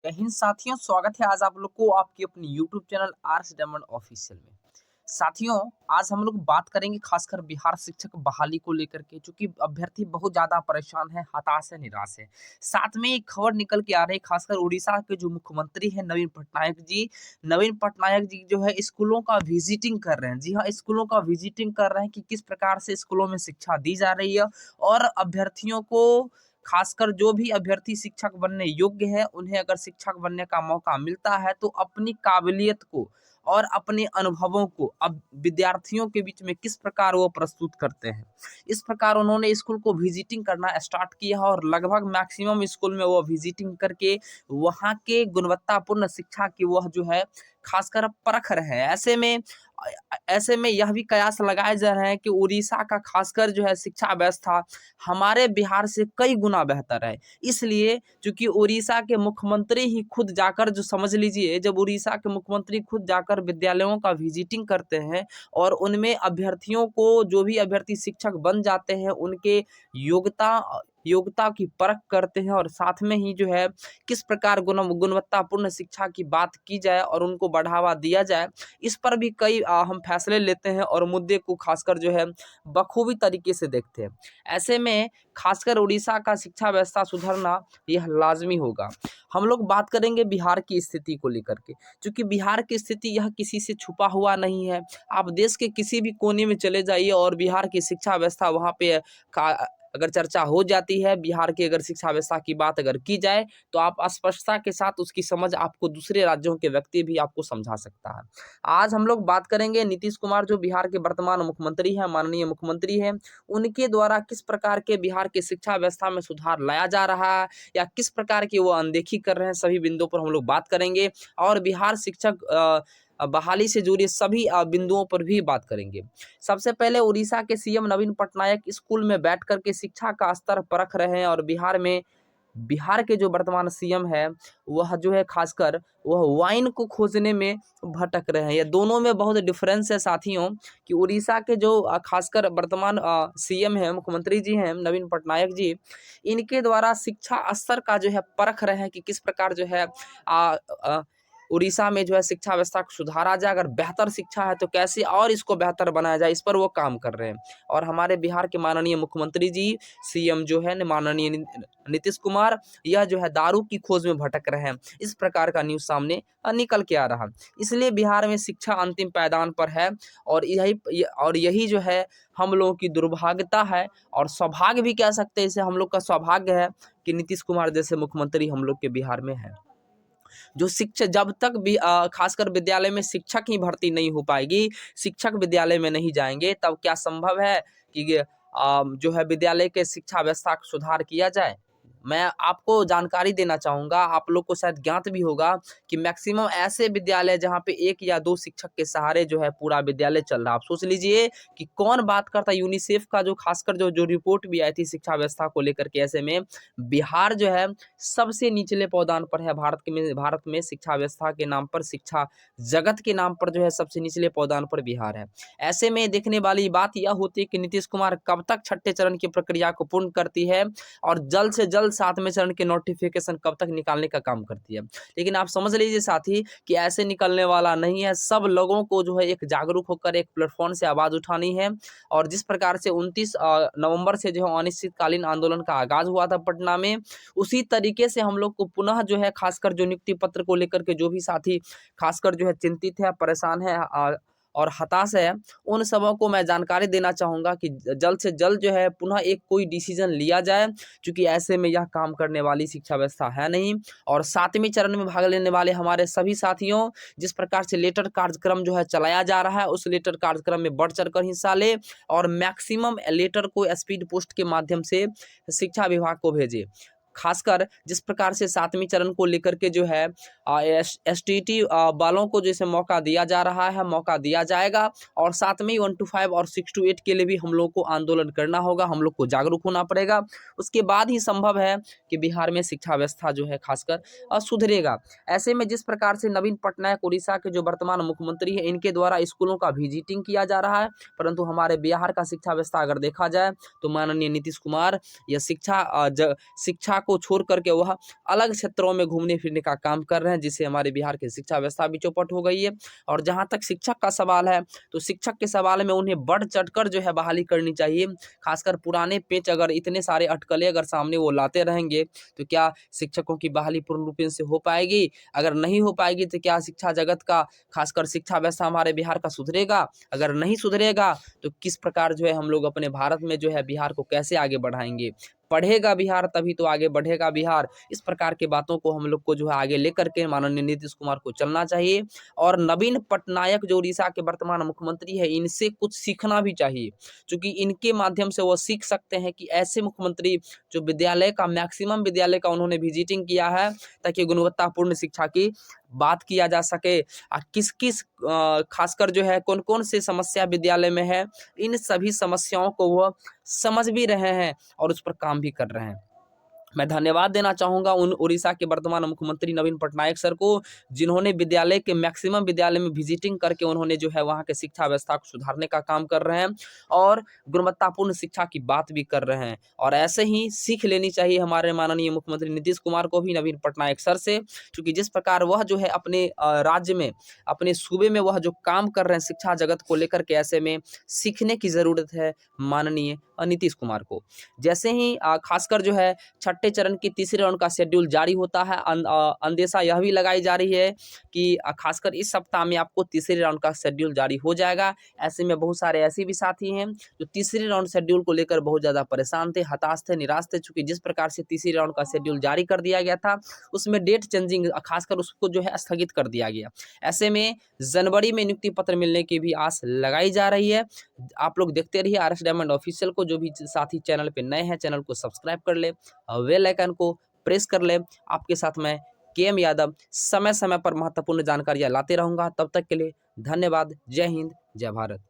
जय हिंद साथियों, स्वागत है आज आप लोग को आपके अपने YouTube channel Ars Diamond Official में। साथियों, आज हम लोग बात करेंगे खासकर बिहार शिक्षक बहाली को लेकर के, चूंकि अभ्यर्थी बहुत ज्यादा परेशान है, हताश है, निराश है। साथ में एक खबर निकल के आ रही है, खासकर उड़ीसा के जो मुख्यमंत्री है नवीन पटनायक जी जो है स्कूलों का विजिटिंग कर रहे हैं। जी हाँ, स्कूलों का विजिटिंग कर रहे हैं कि किस प्रकार से स्कूलों में शिक्षा दी जा रही है और अभ्यर्थियों को, खासकर जो भी अभ्यर्थी शिक्षक बनने योग्य है, उन्हें अगर शिक्षक बनने का मौका मिलता है तो अपनी काबिलियत को और अपने अनुभवों को अब विद्यार्थियों के बीच में किस प्रकार वो प्रस्तुत करते हैं। इस प्रकार उन्होंने स्कूल को विजिटिंग करना स्टार्ट किया और लगभग मैक्सिमम स्कूल में वो विजिटिंग करके वहाँ के गुणवत्तापूर्ण शिक्षा की वह जो है खासकर परख रहे हैं। ऐसे में यह भी कयास लगाए जा रहे हैं कि उड़ीसा का खासकर जो है शिक्षा व्यवस्था हमारे बिहार से कई गुना बेहतर है। इसलिए चूंकि उड़ीसा के मुख्यमंत्री ही खुद जाकर, जो समझ लीजिए, जब उड़ीसा के मुख्यमंत्री खुद जाकर विद्यालयों का विजिटिंग करते हैं और उनमें अभ्यर्थियों को, जो भी अभ्यर्थी शिक्षक बन जाते हैं, उनके योग्यता योग्यता की परख करते हैं और साथ में ही जो है किस प्रकार गुणवत्तापूर्ण शिक्षा की बात की जाए और उनको बढ़ावा दिया जाए, इस पर भी कई हम फैसले लेते हैं और मुद्दे को खासकर जो है बखूबी तरीके से देखते हैं। ऐसे में खासकर उड़ीसा का शिक्षा व्यवस्था सुधरना यह लाजमी होगा। हम लोग बात करेंगे बिहार की स्थिति को लेकर के, क्योंकि बिहार की स्थिति यह किसी से छुपा हुआ नहीं है। आप देश के किसी भी कोने में चले जाइए और बिहार की शिक्षा व्यवस्था वहाँ पे अगर चर्चा हो जाती है, बिहार की अगर शिक्षा व्यवस्था की बात अगर की जाए, तो आप स्पष्टता के साथ उसकी समझ आपको दूसरे राज्यों के व्यक्ति भी आपको समझा सकता है। आज हम लोग बात करेंगे नीतीश कुमार, जो बिहार के वर्तमान मुख्यमंत्री हैं, माननीय मुख्यमंत्री हैं, उनके द्वारा किस प्रकार के बिहार के शिक्षा व्यवस्था में सुधार लाया जा रहा है या किस प्रकार की वो अनदेखी कर रहे हैं, सभी बिंदुओं पर हम लोग बात करेंगे और बिहार शिक्षक बहाली से जुड़े सभी बिंदुओं पर भी बात करेंगे। सबसे पहले उड़ीसा के सीएम नवीन पटनायक स्कूल में बैठ कर के शिक्षा का स्तर परख रहे हैं और बिहार के जो वर्तमान सीएम है, वह जो है खासकर वह वाइन को खोजने में भटक रहे हैं। ये दोनों में बहुत डिफरेंस है साथियों, कि उड़ीसा के जो खासकर वर्तमान सीएम है, मुख्यमंत्री जी हैं नवीन पटनायक जी, इनके द्वारा शिक्षा स्तर का जो है परख रहे हैं कि किस प्रकार जो है उड़ीसा में जो है शिक्षा व्यवस्था को सुधारा जाए। अगर बेहतर शिक्षा है तो कैसे और इसको बेहतर बनाया जाए, इस पर वो काम कर रहे हैं। और हमारे बिहार के माननीय मुख्यमंत्री जी, सीएम जो है माननीय नीतीश कुमार, यह जो है दारू की खोज में भटक रहे हैं। इस प्रकार का न्यूज़ सामने निकल के आ रहा। इसलिए बिहार में शिक्षा अंतिम पायदान पर है और यही जो है हम लोगों की दुर्भाग्यता है और सौभाग्य भी कह सकते हैं इसे। हम लोग का सौभाग्य है कि नीतीश कुमार जैसे मुख्यमंत्री हम लोग के बिहार में है। जो शिक्षा जब तक भी खासकर विद्यालय में शिक्षक ही भर्ती नहीं हो पाएगी, शिक्षक विद्यालय में नहीं जाएंगे, तब क्या संभव है कि जो है विद्यालय के शिक्षा व्यवस्था को सुधार किया जाए। मैं आपको जानकारी देना चाहूँगा, आप लोग को शायद ज्ञात भी होगा कि मैक्सिमम ऐसे विद्यालय जहाँ पे 1 या 2 शिक्षक के सहारे जो है पूरा विद्यालय चल रहा है। आप सोच लीजिए कि कौन बात करता है। यूनिसेफ का जो खासकर जो रिपोर्ट भी आई थी शिक्षा व्यवस्था को लेकर के, ऐसे में बिहार जो है सबसे निचले पावदान पर है। भारत में शिक्षा व्यवस्था के नाम पर, शिक्षा जगत के नाम पर जो है सबसे निचले पावदान पर बिहार है। ऐसे में देखने वाली बात यह होती है कि नीतीश कुमार कब तक छठे चरण की प्रक्रिया को पूर्ण करती है और जल्द से जल्द 7वें चरण के नोटिफिकेशन कब तक निकालने का काम करती है। लेकिन आप समझ लीजिए साथी कि ऐसे निकलने वाला नहीं है। सब लोगों को जो है एक जागरूक होकर एक प्लेटफॉर्म से आवाज उठानी है और जिस प्रकार से 29 नवंबर से जो है अनिश्चितकालीन आंदोलन का आगाज हुआ था पटना में, उसी तरीके से हम लोग को पुनः जो है खासकर जो नियुक्ति पत्र को लेकर के जो भी साथी खासकर जो है चिंतित है, परेशान है और हताश है, उन सबों को मैं जानकारी देना चाहूँगा कि जल्द से जल्द जो है पुनः एक कोई डिसीजन लिया जाए, क्योंकि ऐसे में यह काम करने वाली शिक्षा व्यवस्था है नहीं। और 7वें चरण में भाग लेने वाले हमारे सभी साथियों, जिस प्रकार से लेटर कार्यक्रम जो है चलाया जा रहा है, उस लेटर कार्यक्रम में बढ़ चढ़कर हिस्सा ले और मैक्सिमम लेटर को स्पीड पोस्ट के माध्यम से शिक्षा विभाग को भेजे। खासकर जिस प्रकार से 7वें चरण को लेकर के जो है एसटीटी वालों को जैसे मौका दिया जा रहा है, मौका दिया जाएगा और साथ में ही 1 to 5 और 6 to 8 के लिए भी हम लोग को आंदोलन करना होगा, हम लोग को जागरूक होना पड़ेगा। उसके बाद ही संभव है कि बिहार में शिक्षा व्यवस्था जो है खासकर सुधरेगा। ऐसे में जिस प्रकार से नवीन पटनायक उड़ीसा के जो वर्तमान मुख्यमंत्री है, इनके द्वारा स्कूलों का विजिटिंग किया जा रहा है, परंतु हमारे बिहार का शिक्षा व्यवस्था अगर देखा जाए तो माननीय नीतीश कुमार यह शिक्षा को छोड़ करके वह अलग क्षेत्रों में घूमने फिरने का काम कर रहे हैं, जिससे हमारे बिहार की शिक्षा व्यवस्था भी चौपट हो गई है। और जहाँ तक शिक्षक का सवाल है, तो शिक्षक के सवाल में उन्हें बढ़ चढ़कर जो है बहाली करनी चाहिए। खासकर पुराने पेच अगर इतने सारे अटकलें अगर सामने वो लाते रहेंगे, तो क्या शिक्षकों की बहाली पूर्ण रूप से हो पाएगी? अगर नहीं हो पाएगी तो क्या शिक्षा जगत का, खासकर शिक्षा व्यवस्था हमारे बिहार का सुधरेगा? अगर नहीं सुधरेगा तो किस प्रकार जो है हम लोग अपने भारत में जो है बिहार को कैसे आगे बढ़ाएंगे? पढ़ेगा बिहार तभी तो आगे बढ़ेगा बिहार। इस प्रकार की बातों को हम लोग को जो है आगे लेकर के माननीय नीतीश कुमार को चलना चाहिए। और नवीन पटनायक जो उड़ीसा के वर्तमान मुख्यमंत्री है, इनसे कुछ सीखना भी चाहिए, क्योंकि इनके माध्यम से वो सीख सकते हैं कि ऐसे मुख्यमंत्री जो विद्यालय का मैक्सिमम विद्यालय का उन्होंने विजिटिंग किया है, ताकि गुणवत्तापूर्ण शिक्षा की बात किया जा सके। किस किस खासकर जो है कौन कौन सी समस्या विद्यालय में है, इन सभी समस्याओं को वह समझ भी रहे हैं और उस पर काम भी कर रहे हैं। मैं धन्यवाद देना चाहूँगा उन उड़ीसा के वर्तमान मुख्यमंत्री नवीन पटनायक सर को, जिन्होंने विद्यालय के मैक्सिमम विद्यालय में विजिटिंग करके उन्होंने जो है वहाँ के शिक्षा व्यवस्था को सुधारने का काम कर रहे हैं और गुणवत्तापूर्ण शिक्षा की बात भी कर रहे हैं। और ऐसे ही सीख लेनी चाहिए हमारे माननीय मुख्यमंत्री नीतीश कुमार को भी नवीन पटनायक सर से, क्योंकि जिस प्रकार वह जो है अपने राज्य में, अपने सूबे में वह जो काम कर रहे हैं शिक्षा जगत को लेकर के, ऐसे में सीखने की ज़रूरत है माननीय नीतीश कुमार को। जैसे ही खासकर जो है छठे चरण की तीसरे राउंड का शेड्यूल जारी होता है, अंदेशा यह भी लगाई जा रही है कि खासकर इस सप्ताह में आपको तीसरे राउंड का शेड्यूल जारी हो जाएगा। ऐसे में बहुत सारे ऐसे भी साथी हैं जो तीसरे राउंड शेड्यूल को लेकर बहुत ज़्यादा परेशान थे, हताश थे, निराश थे, चूँकि जिस प्रकार से तीसरे राउंड का शेड्यूल जारी कर दिया गया था, उसमें डेट चेंजिंग खासकर उसको जो है स्थगित कर दिया गया। ऐसे में जनवरी में नियुक्ति पत्र मिलने की भी आस लगाई जा रही है। आप लोग देखते रहिए आरएस डायमंड ऑफिशियल को। जो भी साथी चैनल पे नए हैं, चैनल को सब्सक्राइब कर ले, बेल आइकन को प्रेस कर ले। आपके साथ मैं केएम यादव समय समय पर महत्वपूर्ण जानकारियां लाते रहूंगा। तब तक के लिए धन्यवाद। जय हिंद, जय भारत।